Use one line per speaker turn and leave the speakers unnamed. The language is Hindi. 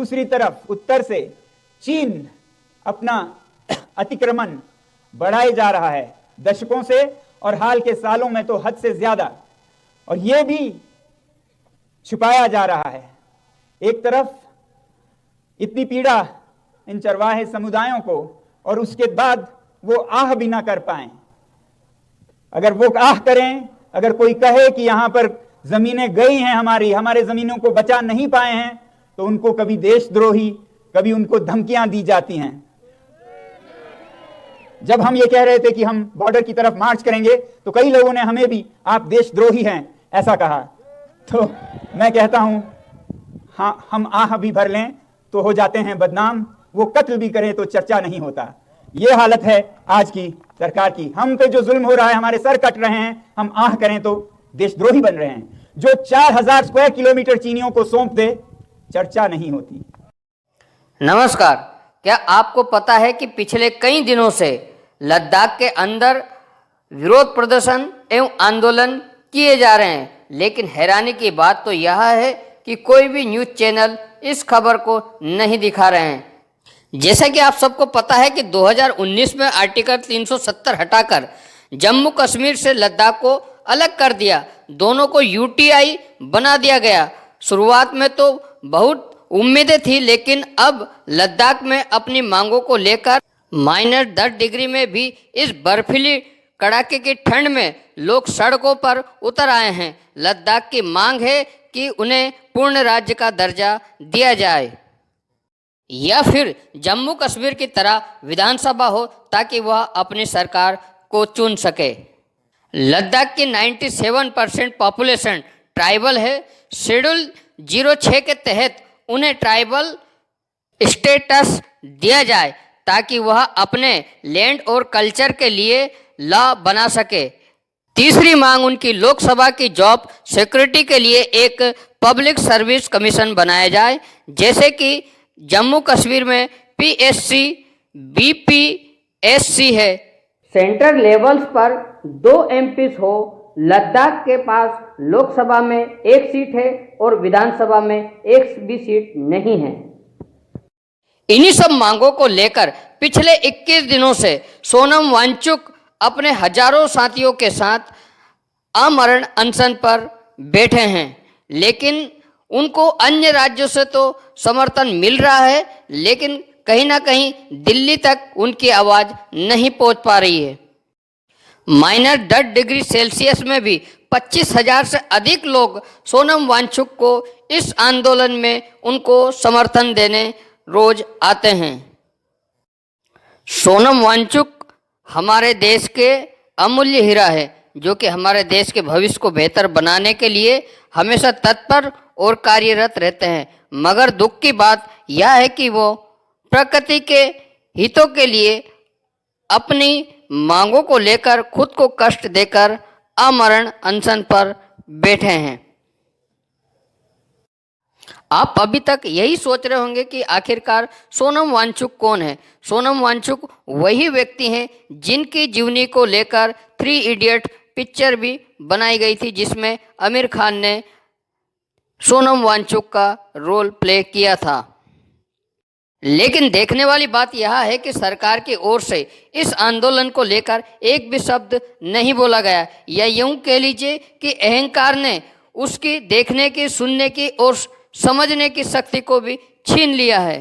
दूसरी तरफ उत्तर से चीन अपना अतिक्रमण बढ़ाए जा रहा है दशकों से, और हाल के सालों में तो हद से ज्यादा, और यह भी छुपाया जा रहा है। एक तरफ इतनी पीड़ा इन चरवाहे समुदायों को, और उसके बाद वो आह भी ना कर पाए। अगर वो आह करें, अगर कोई कहे कि यहां पर जमीनें गई हैं हमारे जमीनों को बचा नहीं पाए हैं, तो उनको कभी देशद्रोही, कभी उनको धमकियां दी जाती हैं। जब हम ये कह रहे थे कि हम बॉर्डर की तरफ मार्च करेंगे, तो कई लोगों ने हमें भी आप देशद्रोही हैं ऐसा कहा। तो मैं कहता हूं, हाँ, हम आह भी भर लें तो हो जाते हैं बदनाम, वो कत्ल भी करें तो चर्चा नहीं होता। ये हालत है आज की सरकार की। हम पे जो जुल्म हो रहा है, हमारे सर कट रहे हैं, हम आह करें तो देशद्रोही बन रहे हैं। जो 4000 स्क्वायर किलोमीटर चीनियों को सौंप दे, चर्चा नहीं होती।
नमस्कार, क्या आपको पता है कि पिछले कई दिनों से लद्दाख के अंदर विरोध प्रदर्शन एवं आंदोलन किए जा रहे हैं, लेकिन हैरानी की बात तो यह है कि कोई भी न्यूज़ चैनल इस खबर को नहीं दिखा रहे हैं। जैसा कि आप सबको पता है कि 2019 में आर्टिकल 370 हटाकर जम्मू कश्मीर से लद्दाख को अलग कर दिया, दोनों को यूटीआई बना दिया गया। शुरुआत में तो बहुत उम्मीदें थी, लेकिन अब लद्दाख में अपनी मांगों को लेकर -10 डिग्री में भी इस बर्फीली कड़ाके की ठंड में लोग सड़कों पर उतर आए हैं। लद्दाख की मांग है कि उन्हें पूर्ण राज्य का दर्जा दिया जाए, या फिर जम्मू कश्मीर की तरह विधानसभा हो ताकि वह अपनी सरकार को चुन सके। लद्दाख की 97% पॉपुलेशन ट्राइबल है। शेड्यूल 06 के तहत उन्हें ट्राइबल स्टेटस दिया जाए ताकि वह अपने लैंड और कल्चर के लिए लॉ बना सके। तीसरी मांग उनकी लोकसभा की जॉब सिक्योरिटी के लिए एक पब्लिक सर्विस कमीशन बनाया जाए, जैसे कि जम्मू कश्मीर में पीएससी, बीपीएससी है। सेंट्रल लेवल्स पर 2 एमपीज हो। लद्दाख के पास लोकसभा में 1 सीट है और विधानसभा में 1 भी सीट नहीं है। इन्हीं सब मांगों को लेकर पिछले 21 दिनों से सोनम वांगचुक अपने हजारों साथियों के साथ आमरण अनशन पर बैठे हैं, लेकिन उनको अन्य राज्यों से तो समर्थन मिल रहा है, लेकिन कहीं ना कहीं दिल्ली तक उनकी आवाज़ नहीं पहुंच पा रही है। -10 डिग्री सेल्सियस में भी 25,000 से अधिक लोग सोनम वांगचुक को इस आंदोलन में उनको समर्थन देने रोज आते हैं। सोनम वांगचुक हमारे देश के अमूल्य हीरा है, जो कि हमारे देश के भविष्य को बेहतर बनाने के लिए हमेशा तत्पर और कार्यरत रहते हैं। मगर दुख की बात यह है कि वो प्रकृति के हितों के लिए अपनी मांगों को लेकर खुद को कष्ट देकर आमरण अनशन पर बैठे हैं। आप अभी तक यही सोच रहे होंगे कि आखिरकार सोनम वांगचुक कौन है। सोनम वांगचुक वही व्यक्ति हैं जिनकी जीवनी को लेकर 3 इडियट पिक्चर भी बनाई गई थी, जिसमें आमिर खान ने सोनम वांगचुक का रोल प्ले किया था। लेकिन देखने वाली बात यह है कि सरकार की ओर से इस आंदोलन को लेकर एक भी शब्द नहीं बोला गया, या यूं कह लीजिए कि अहंकार ने उसकी देखने की, सुनने की और समझने की शक्ति को भी छीन लिया है।